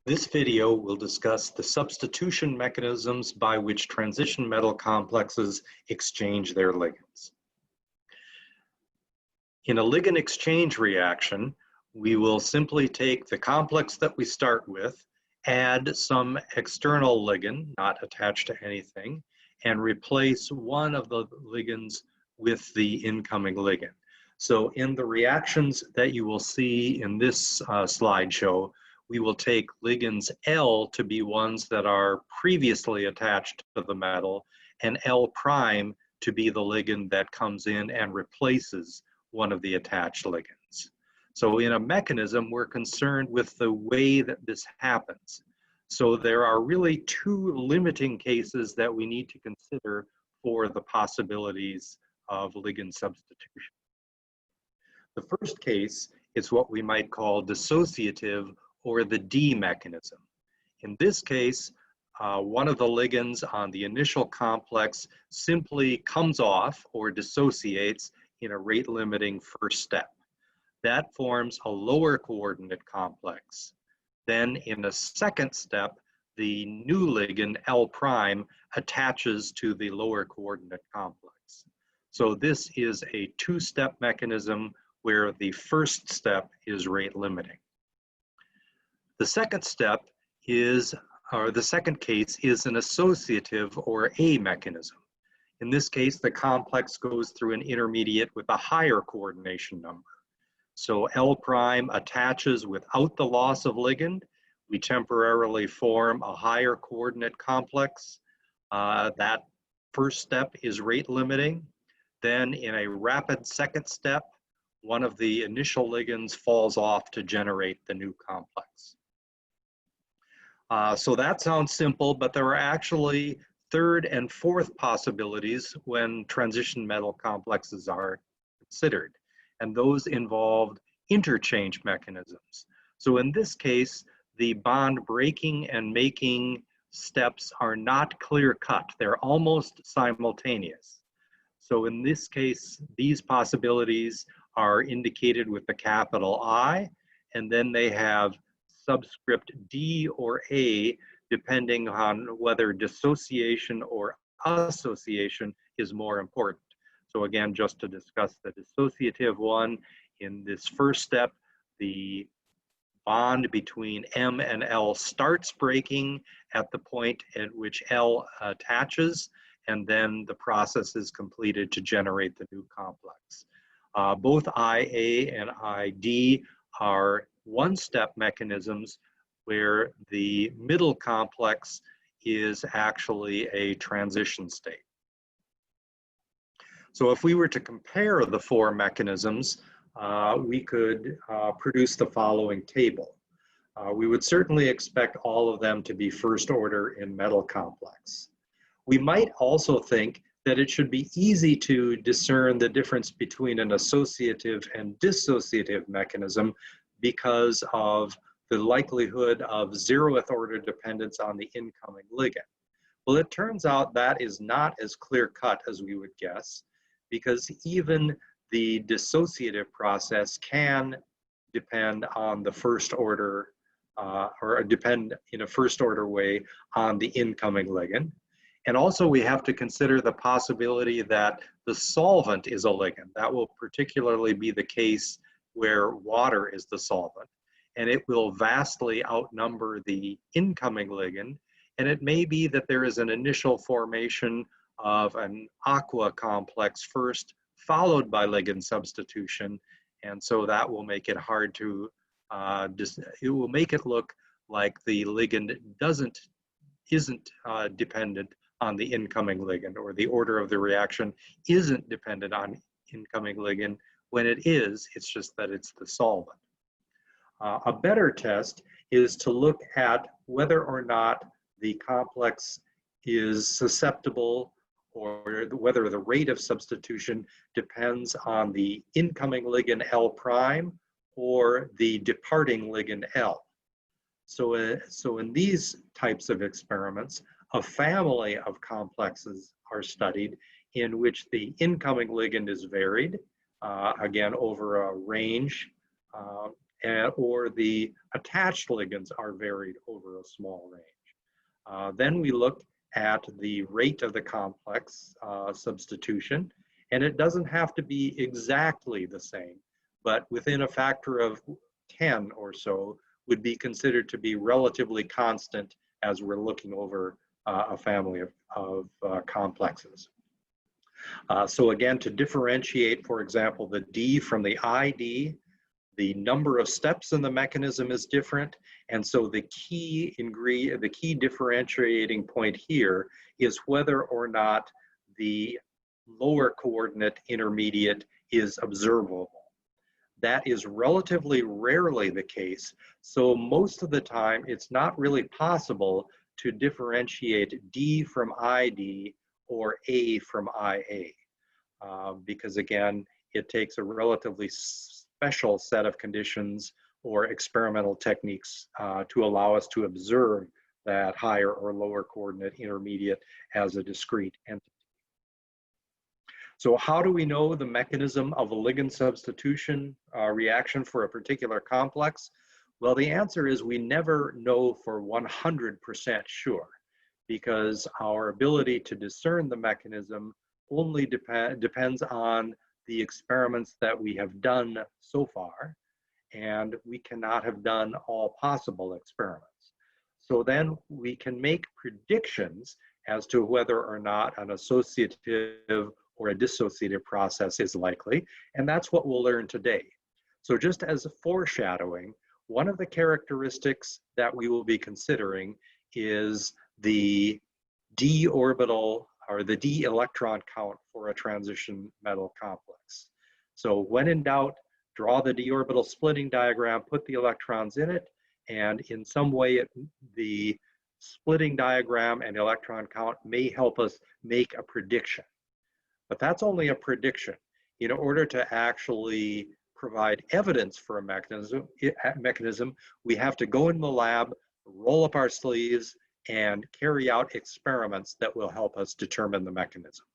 This video will discuss the substitution mechanisms by which transition metal complexes exchange their ligands. In a ligand exchange reaction, we will simply take the complex that we start with, add some external ligand, not attached to anything, and replace one of the ligands with the incoming ligand. So in the reactions that you will see in this slideshow, we will take ligands L to be ones that are previously attached to the metal, and L prime to be the ligand that comes in and replaces one of the attached ligands. So in a mechanism, we're concerned with the way that this happens. So there are really two limiting cases that we need to consider for the possibilities of ligand substitution. The first case is what we might call dissociative, or the D mechanism. In this case, one of the ligands on the initial complex simply comes off or dissociates in a rate-limiting first step. That forms a lower coordinate complex. Then in a second step, the new ligand L prime attaches to the lower coordinate complex. So this is a two-step mechanism where the first step is rate-limiting. The second step is, or the second case is an associative or A mechanism. In this case, the complex goes through an intermediate with a higher coordination number. So L prime attaches without the loss of ligand. We temporarily form a higher coordinate complex. That first step is rate limiting. Then in a rapid second step, one of the initial ligands falls off to generate the new complex. So that sounds simple, but there are actually third and fourth possibilities when transition metal complexes are considered, and those involved interchange mechanisms. So in this case, the bond breaking and making steps are not clear-cut. They're almost simultaneous. So in this case, these possibilities are indicated with the capital I, and then they have subscript D or A, depending on whether dissociation or association is more important. So again, just to discuss the dissociative one, in this first step, the bond between M and L starts breaking at the point at which L attaches, and then the process is completed to generate the new complex. Both IA and ID are one-step mechanisms where the middle complex is actually a transition state. So if we were to compare the four mechanisms, we could produce the following table. We would certainly expect all of them to be first order in metal complex. We might also think that it should be easy to discern the difference between an associative and dissociative mechanism because of the likelihood of zeroth order dependence on the incoming ligand. Well, it turns out that is not as clear-cut as we would guess, because even the dissociative process can depend on the first order, or depend in a first order way on the incoming ligand. And also we have to consider the possibility that the solvent is a ligand. That will particularly be the case where water is the solvent, and it will vastly outnumber the incoming ligand. And it may be that there is an initial formation of an aqua complex first, followed by ligand substitution. And so that will make it hard to, it will make it look like the ligand isn't dependent on the incoming ligand, or the order of the reaction isn't dependent on incoming ligand. When it is, it's just that it's the solvent. A better test is to look at whether or not the complex is susceptible, or whether the rate of substitution depends on the incoming ligand L prime or the departing ligand L. So in these types of experiments, a family of complexes are studied in which the incoming ligand is varied, again, over a range, or the attached ligands are varied over a small range. Then we look at the rate of the complex substitution, and it doesn't have to be exactly the same, but within a factor of 10 or so would be considered to be relatively constant as we're looking over a family of complexes. So again, to differentiate, for example, the D from the ID, the number of steps in the mechanism is different, and so the key differentiating point here is whether or not the lower coordinate intermediate is observable. That is relatively rarely the case, so most of the time it's not really possible to differentiate D from ID or A from IA, because again, it takes a relatively special set of conditions or experimental techniques to allow us to observe that higher or lower coordinate intermediate as a discrete entity. So how do we know the mechanism of a ligand substitution reaction for a particular complex? Well, the answer is we never know for 100% sure, because our ability to discern the mechanism only depends on the experiments that we have done so far, and we cannot have done all possible experiments. So then we can make predictions as to whether or not an associative or a dissociative process is likely, and that's what we'll learn today. So just as a foreshadowing, one of the characteristics that we will be considering is the d orbital or the d electron count for a transition metal complex. So when in doubt, draw the d orbital splitting diagram, put the electrons in it, and in some way the splitting diagram and electron count may help us make a prediction. But that's only a prediction. In order to actually provide evidence for a mechanism, we have to go in the lab, roll up our sleeves, and carry out experiments that will help us determine the mechanism.